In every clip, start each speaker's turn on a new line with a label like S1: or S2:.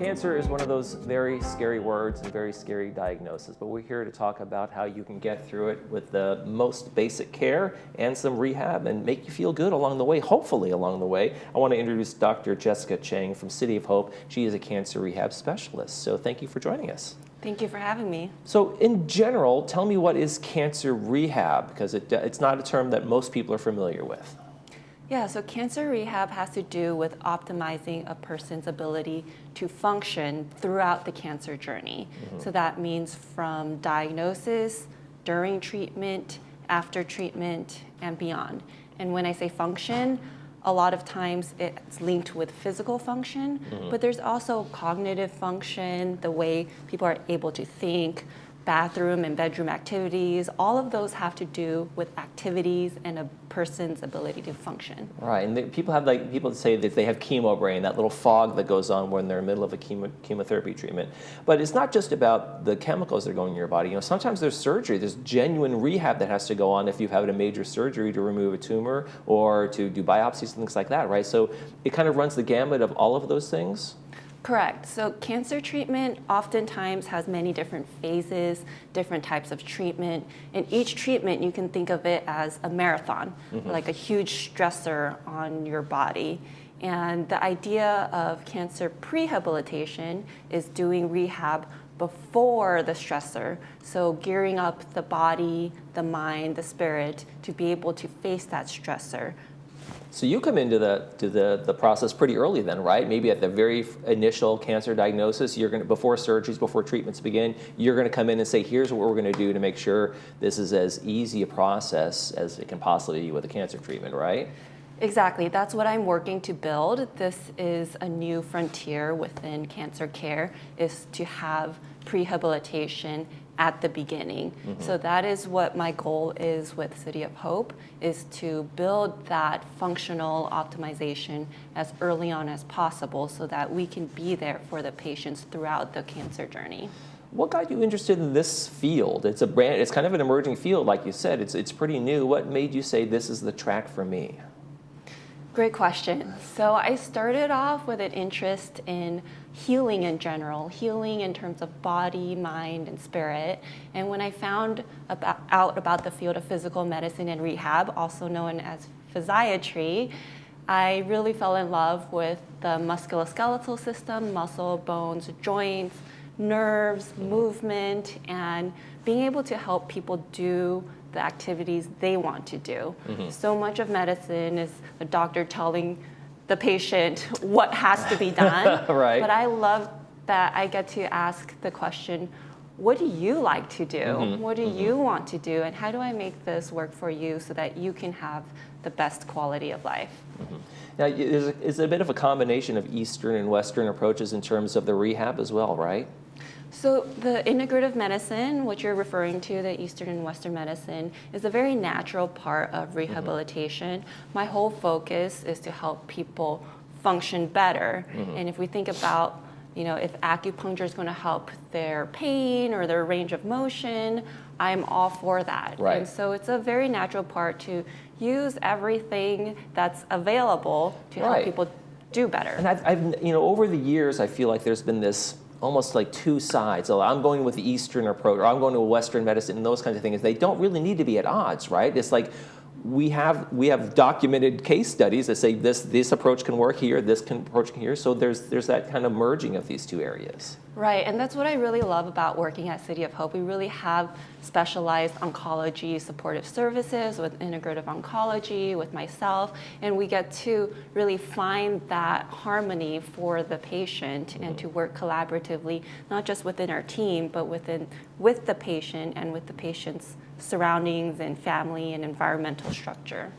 S1: Cancer is one of those very scary words and very scary diagnoses, but we're here to talk about how you can get through it with the most basic care and some rehab and make you feel good along the way, hopefully along the way. I want to introduce Dr. Jessica Chang from City of Hope. She is a cancer rehab specialist, so thank you for joining us.
S2: Thank you for having me.
S1: So in general, tell me, what is cancer rehab? Because it's not a term that most people are familiar with.
S2: Yeah, so cancer rehab has to do with optimizing a person's ability to function throughout the cancer journey. So that means from diagnosis, during treatment, after treatment, and beyond. And when I say function, a lot of times it's linked with physical function, but there's also cognitive function, the way people are able to think, bathroom and bedroom activities. All of those have to do with activities and a person's ability to function.
S1: Right, and people say that they have chemo brain, that little fog that goes on when they're in the middle of a chemotherapy treatment. But it's not just about the chemicals that are going in your body. You know, sometimes there's surgery, there's genuine rehab that has to go on if you've had a major surgery to remove a tumor or to do biopsies and things like that, right? So it kind of runs the gamut of all of those things.
S2: Correct. So cancer treatment oftentimes has many different phases, different types of treatment. And each treatment, you can think of it as a marathon, like a huge stressor on your body. And the idea of cancer prehabilitation is doing rehab before the stressor. So gearing up the body, the mind, the spirit to be able to face that stressor.
S1: So you come into the process pretty early then, right? Maybe at the very initial cancer diagnosis, before surgeries, before treatments begin, you're going to come in and say, here's what we're going to do to make sure this is as easy a process as it can possibly be with a cancer treatment, right?
S2: Exactly. That's what I'm working to build. This is a new frontier within cancer care, is to have prehabilitation at the beginning. So that is what my goal is with City of Hope, is to build that functional optimization as early on as possible so that we can be there for the patients throughout the cancer journey.
S1: What got you interested in this field? It's kind of an emerging field, like you said. It's pretty new. What made you say this is the track for me?
S2: Great question. So I started off with an interest in healing in general, healing in terms of body, mind, and spirit. And when I found out about the field of physical medicine and rehab, also known as physiatry, I really fell in love with the musculoskeletal system, muscle, bones, joints, nerves, movement, and being able to help people do the activities they want to do. So much of medicine is the doctor telling the patient what has to be done.
S1: Right.
S2: But I love that I get to ask the question, what do you like to do? What do you want to do? And how do I make this work for you so that you can have the best quality of life?
S1: Now, it's a bit of a combination of Eastern and Western approaches in terms of the rehab as well, right?
S2: So the integrative medicine, what you're referring to, the Eastern and Western medicine, is a very natural part of rehabilitation. My whole focus is to help people function better. And if we think about, if acupuncture is going to help their pain or their range of motion, I'm all for that.
S1: Right.
S2: And so it's a very natural part to use everything that's available to help people do better.
S1: And I've over the years, I feel like there's been this almost like two sides. So I'm going with the Eastern approach, or I'm going to a Western medicine, and those kinds of things. They don't really need to be at odds, right? It's like we have documented case studies that say this approach can work here, this approach can here. So there's that kind of merging of these two areas.
S2: Right, and that's what I really love about working at City of Hope. We really have specialized oncology supportive services with integrative oncology, with myself, and we get to really find that harmony for the patient and to work collaboratively, not just within our team, but with the patient and with the patient's surroundings and family and environmental structure.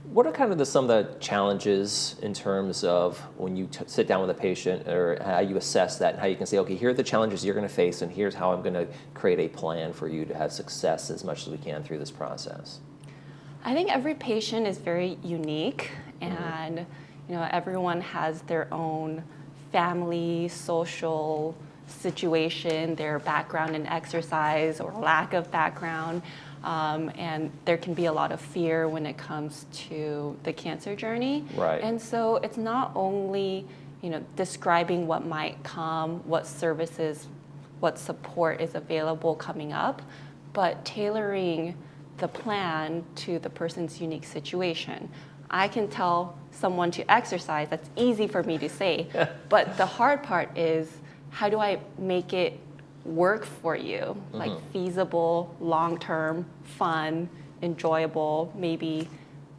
S1: What are kind of some of the challenges in terms of when you sit down with a patient, or how you assess that, and how you can say, okay, here are the challenges you're going to face, and here's how I'm going to create a plan for you to have success as much as we can through this process?
S2: I think every patient is very unique, and everyone has their own family, social situation, their background in exercise or lack of background. And there can be a lot of fear when it comes to the cancer journey.
S1: Right.
S2: And so it's not only describing what might come, what services, what support is available coming up, but tailoring the plan to the person's unique situation. I can tell someone to exercise, that's easy for me to say, but the hard part is, how do I make it work for you? Like feasible, long-term, fun, enjoyable, maybe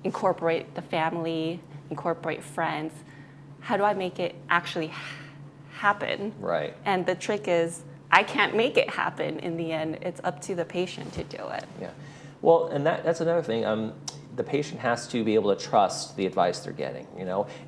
S2: incorporate the family, incorporate friends. How do I make it actually happen?
S1: Right.
S2: And the trick is, I can't make it happen in the end. It's up to the patient to do it.
S1: Yeah. Well, and that's another thing. The patient has to be able to trust the advice they're getting,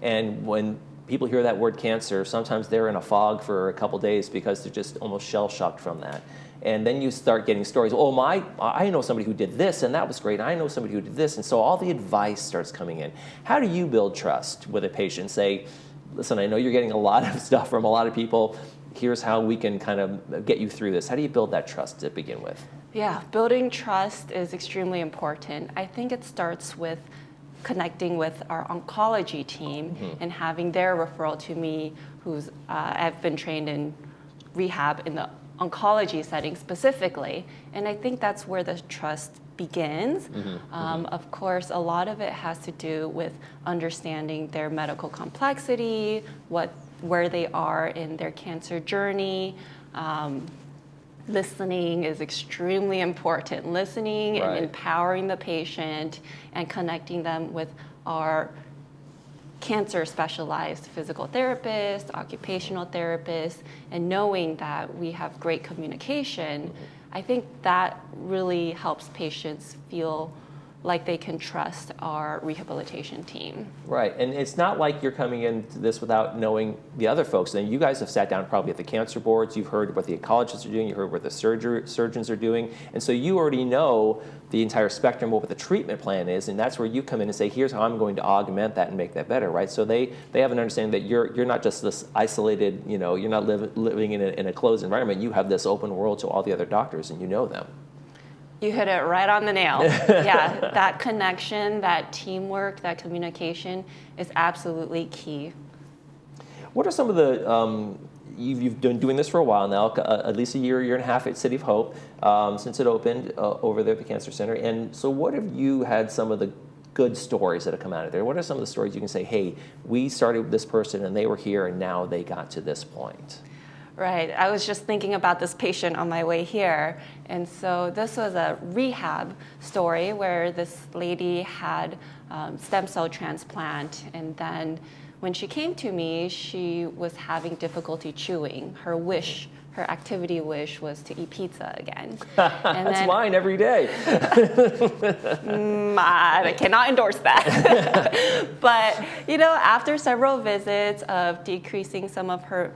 S1: And when people hear that word cancer, sometimes they're in a fog for a couple days because they're just almost shell-shocked from that. And then you start getting stories, I know somebody who did this, and that was great. I know somebody who did this. And so all the advice starts coming in. How do you build trust with a patient? Say, listen, I know you're getting a lot of stuff from a lot of people. Here's how we can kind of get you through this. How do you build that trust to begin with?
S2: Yeah, building trust is extremely important. I think it starts with connecting with our oncology team and having their referral to me, who's I've been trained in rehab in the oncology setting specifically. And I think that's where the trust begins. Of course, a lot of it has to do with understanding their medical complexity, where they are in their cancer journey. Listening is extremely important. Listening and empowering the patient and connecting them with our cancer specialized physical therapists, occupational therapists, and knowing that we have great communication, I think that really helps patients feel like they can trust our rehabilitation team.
S1: Right, and it's not like you're coming into this without knowing the other folks. And you guys have sat down probably at the cancer boards, you've heard what the oncologists are doing, you heard what the surgeons are doing, and so you already know the entire spectrum of what the treatment plan is, and that's where you come in and say, here's how I'm going to augment that and make that better, right? So they have an understanding that you're not just this isolated, you're not living in a closed environment, you have this open world to all the other doctors and you know them.
S2: You hit it right on the nail. Yeah, that connection, that teamwork, that communication is absolutely key.
S1: What are some of the, you've been doing this for a while now, at least a year and a half at City of Hope, since it opened over there at the Cancer Center. And so what have you had some of the good stories that have come out of there? What are some of the stories you can say, hey, we started with this person and they were here and now they got to this point?
S2: Right. I was just thinking about this patient on my way here. And so this was a rehab story where this lady had stem cell transplant. And then when she came to me, she was having difficulty chewing. Her activity wish was to eat pizza again. And
S1: That's mine every day.
S2: I cannot endorse that. But, after several visits of decreasing some of her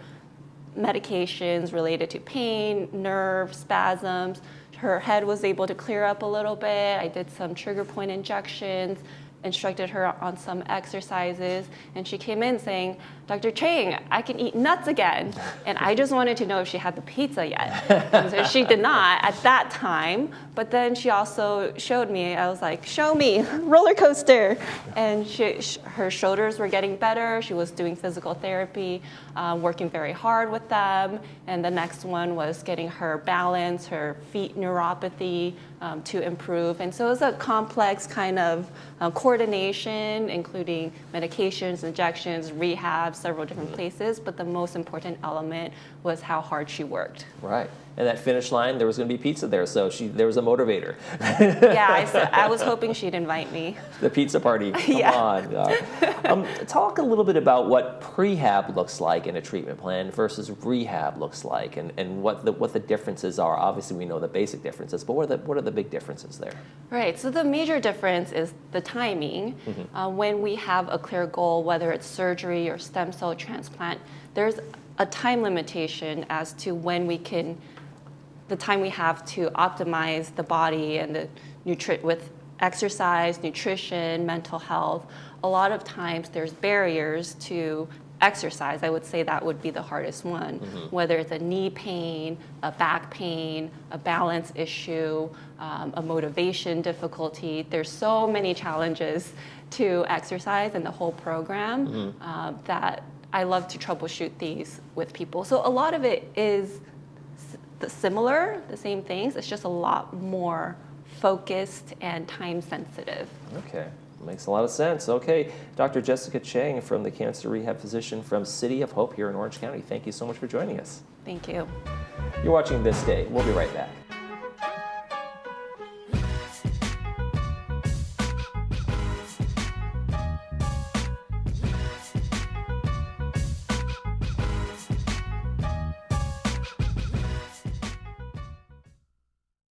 S2: medications related to pain, nerve, spasms. Her head was able to clear up a little bit. I did some trigger point injections, instructed her on some exercises, and she came in saying, Dr. Chang, I can eat nuts again. And I just wanted to know if she had the pizza yet. And so she did not at that time, but then she also showed me, I was like, show me, roller coaster. And her shoulders were getting better. She was doing physical therapy, working very hard with them. And the next one was getting her balance, her feet neuropathy to improve. And so it was a complex kind of coordination, including medications, injections, rehab, several different places, but the most important element was how hard she worked.
S1: Right. And that finish line, there was going to be pizza there, so there was a motivator.
S2: Yeah, I was hoping she'd invite me.
S1: The pizza party, come on. Talk a little bit about what prehab looks like in a treatment plan versus rehab looks like, and what the differences are. Obviously, we know the basic differences, but what are the big differences there?
S2: Right, so the major difference is the timing. When we have a clear goal, whether it's surgery or stem cell transplant, there's a time limitation as to when the time we have to optimize the body and with exercise, nutrition, mental health. A lot of times there's barriers to exercise. I would say that would be the hardest one, whether it's a knee pain, a back pain, a balance issue, a motivation difficulty. There's so many challenges to exercise and the whole program that I love to troubleshoot these with people. So a lot of it is similar, the same things. It's just a lot more focused and time sensitive.
S1: Okay, makes a lot of sense. Okay, Dr. Jessica Chang from the Cancer Rehab Physician from City of Hope here in Orange County. Thank you so much for joining us.
S2: Thank you.
S1: You're watching This Day. We'll be right back.